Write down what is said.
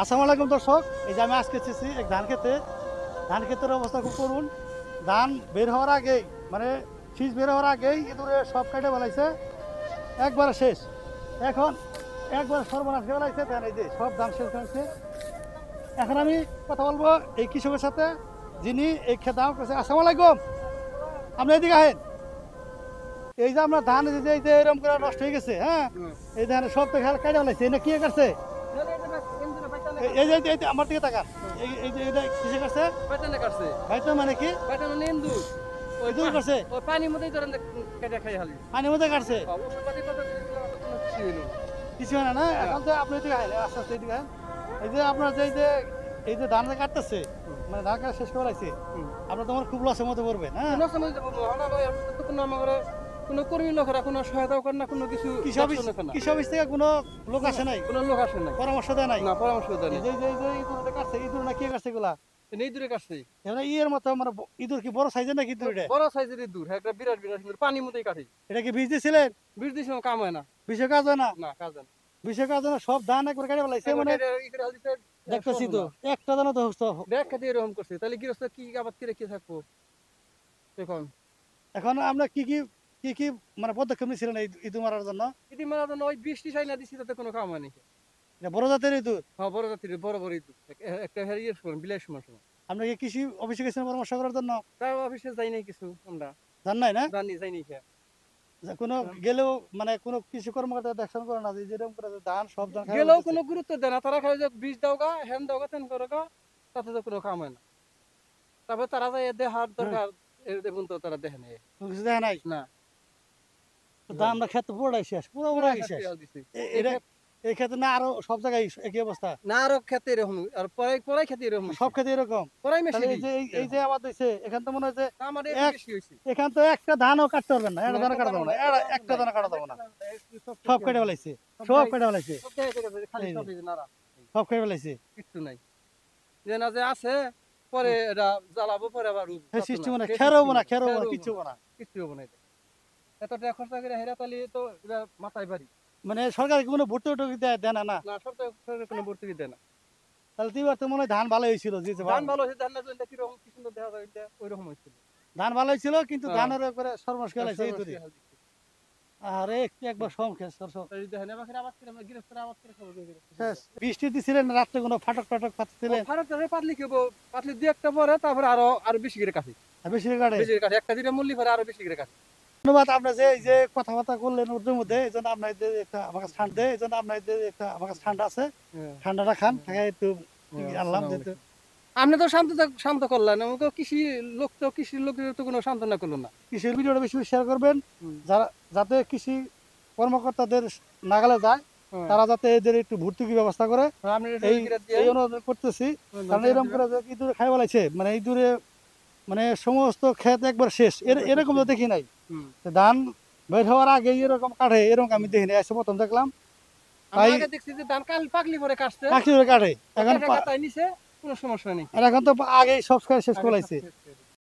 আসসালামু আলাইকুম দর্শক, এই যে আমি আজকে এসেছি এক ধান ক্ষেতের অবস্থা খুব করুন। ধান বের হওয়ার আগেই মানে শীষ বের হওয়ার আগেই ইঁদুরে সব কেটে ফেলাইছে, একবারে শেষ। এখন একবারে সর্বনাশ করে ফেলাইছে, ধান এই যে সব ধান শেষ হয়েছে। এখন আমি কথা বলবো এই কৃষকের সাথে, যিনি এই খেতে আমার কাছে। আসসালামু আলাইকুম, আপনি এদিকে আহেন। এই যে আমরা ধান এই যে এরকম করে নষ্ট হয়ে গেছে, হ্যাঁ, এই ধানের সব তো কেটে ফেলাইছে, এটা কি করছে? এই যে আমার দিকে তাকান, এই যে এটা কিসে করছে? পাইতানে কাটছে। ভাইটা মানে কি? পাইতানে ইন্দুর। ইঁদুর করছে? ওই পানির মধ্যেই ধরেন কেটে খাই হালি। পানির মধ্যে কাটছে? ওষুধপাতি কত দিয়েছিল, অত কোনো কিছু হইলো না। কিছু হয় না না। এখন তো আপনি এদিকে আইলে আস্তে আস্তে এদিকে আইন। এই যে আপনার এই যে ধান কাটতেছে, মানে ধান কাটা শেষ করে লাগছে, হুম। আপনার তোমার খুব লসের মধ্যে পড়বেন। হ্যাঁ, কোনো সময় যাবো না, হঠাৎ করে আমরা তো কোনো আমার ঘরে কোনো কর্মী লোকেরা কোনো সহায়তাও করে না, কোনো কিছু দেখশো না। কৃষি অফিস থেকে কোনো লোক আসে নাই, কোনো লোক আসে নাই, পরামর্শ দেয় নাই? না পরামর্শ দেয় এই নাই। যে ইঁদুর কাটছে, ইঁদুর না কি কাটছে এগুলা? এই দূরে কাটছে। এবার ইয়ের মতো মানে ইঁদুর কি বড় সাইজের নাকি ইঁদুর এটা? বড় সাইজের দূর, একটা বিরাট বিরাট ইঁদুর, পানির মধ্যেই কাটে। এটা কি বীজ দিয়েছিলেন? বিষ দিয়েছিলাম, কাম হয় না। বিষে কাজ হয় না? না কাজ হয় না। বিষে কাজ হয় না, সব ধান একবার কেটে ফেলাইছে মানে। দেখতেছি তো একটা দানা তো দেখ খেতে এরকম করছে, তাহলে গৃহস্থ কি আবাদ করে কি থাকবো এখন? এখন আমরা কি কি কি কি মানে পদক্ষেপ নিয়েছিলেন এই ইঁদুর মারার জন্য? ইতি মারার জন্য ওই বৃষ্টি চাই না দিচ্ছি, তাতে কোনো কাম হয়নি। এটা বড় জাতের ইঁদুর? হ্যাঁ, বড় জাতির বড় বড় ইঁদুর। একটা ইয়ের সময় বিলের সময়। আমরা কি কৃষি অফিসে গেছিলেন পরামর্শ করার জন্য? তাও অফিসে যাই নাই কিছু, আমরা জান নাই না? জানি যাইনি খেয়া। যে কোনো গেলেও মানে কোনো কৃষি কর্মকর্তা দেখশন করে না, যে যেরকম করে যে ধান সব ধান খারাপ গেলেও হয়ে কোনো যাচ্ছে। গুরুত্ব দেয় না, তারা খালি যে বীজ দাও গা, হ্যান দাও গা, তেন করো গা, তাতে তো কোনো কাম হয় না। তারপরে তারা যায় দেহার দরকার, এখন তো তারা দেখে নেই কোনো কিছু দেখা নাই। না। তো ধান আমরা খেতে পুরোটাই শেষ, পুরোটাই শেষ। এটা এই ক্ষেত্রে না আরো সব জায়গায় একই অবস্থা? না আরো খেতে এরকম, আর পরে পরে খেতে এরকম, সব ক্ষেত্রে এরকম? পরাই তাহলে মেশিন। এই যে আবাদ হয়েছে, এখান তো মনে হচ্ছে আমার এক বেশি হয়েছে। এখান তো একটা ধানও কাটতে পারবেন না, একটা ধান কাটা দেবো না, একটা ধান কাটা দেবো না। সব কেটে ফেলাইছে, সব কেটে ফেলাইছে, খালি এই যে। সব এই যে নাড়া, সব কেটে ফেলাইছে। কিচ্ছু নাই। যে না যে আছে, পরে এটা জ্বালাবো, পরে আবার সেই সিস্টেম না, খের হবো না, কিচ্ছু হবো না। কিচ্ছু হবো না। এটা এত টাকা খরচা করে হেরা তালি তো এটা মাথায় বাড়ি। মানে সরকার কি কোনো ভর্তি টর্তি দেয় না? না, না, সরকার কোনো ভর্তুকি দেয় না। তাহলে তুই তো মনে হয় ধান ভালো হয়েছিল, জি ধান ভালো হয়েছে, ধান না জলটা কিরকম কি সুন্দর দেখা যায়, এটা ওইরকম হয়েছিল। ধান ভালো হয়েছিল, কিন্তু হ্যাঁ। ধানের উপরে সর্বনাশ খেলাইছে এই দূরে। আরে একবার সম খেস সব এই দেখেন, এবার আবাদ করে আমরা গৃহস্থরা আবাদ করে খাবো কি করে? শেষ। বৃষ্টি দিছিলেন রাত্রে, কোনো ফাটক পাচ্ছিলেন? ফারাক টারে পাতলি খেবো, পাতলি দুই একটা পরে তারপরে আরো আরো বেশি করে কাটি। বেশি কাটে? বেশি করে কাটি, একটা দুইটা মূল্য পরে আরো বেশি করে কাটি। ধন্যবাদ। আপনার যে এই যে কথাবার্তা করলেন উর্দুর মধ্যে, এই জন্য আপনার যে একটা আমার কাছে ঠান্ডা, এই জন্য আপনার যে একটা আমার কাছে ঠান্ডা আছে, ঠান্ডাটা খান, খাই একটু আনলাম যেহেতু। আপনি তো শান্ত করলেন, আমাকে কৃষি লোকের তো কোনো সান্ত্বনা করলো না। কৃষির ভিডিওটা বেশি শেয়ার করবেন, হুম। যাতে কৃষি কর্মকর্তাদের নাগালে যায়, তারা যাতে এদের একটু ভর্তুকি ব্যবস্থা করে, আপনি এই অনুরোধ করতেছি। কারণ এরকম করে যে ইঁদুরে খাই বলাইছে, মানে ইঁদুরে মানে সমস্ত ক্ষেত একবার শেষ, এরকম তো দেখি নাই। ধান বের হওয়ার আগে এরকম কাটে, এরকম আমি দেখিনি, এসে প্রথম দেখলাম। তাই দেখছি যে ধান পাকলি পরে কাটছে, কাটে এখন নিছে, কোনো সমস্যা নেই। এখন তো আগেই সব শেষ করে লাইছে।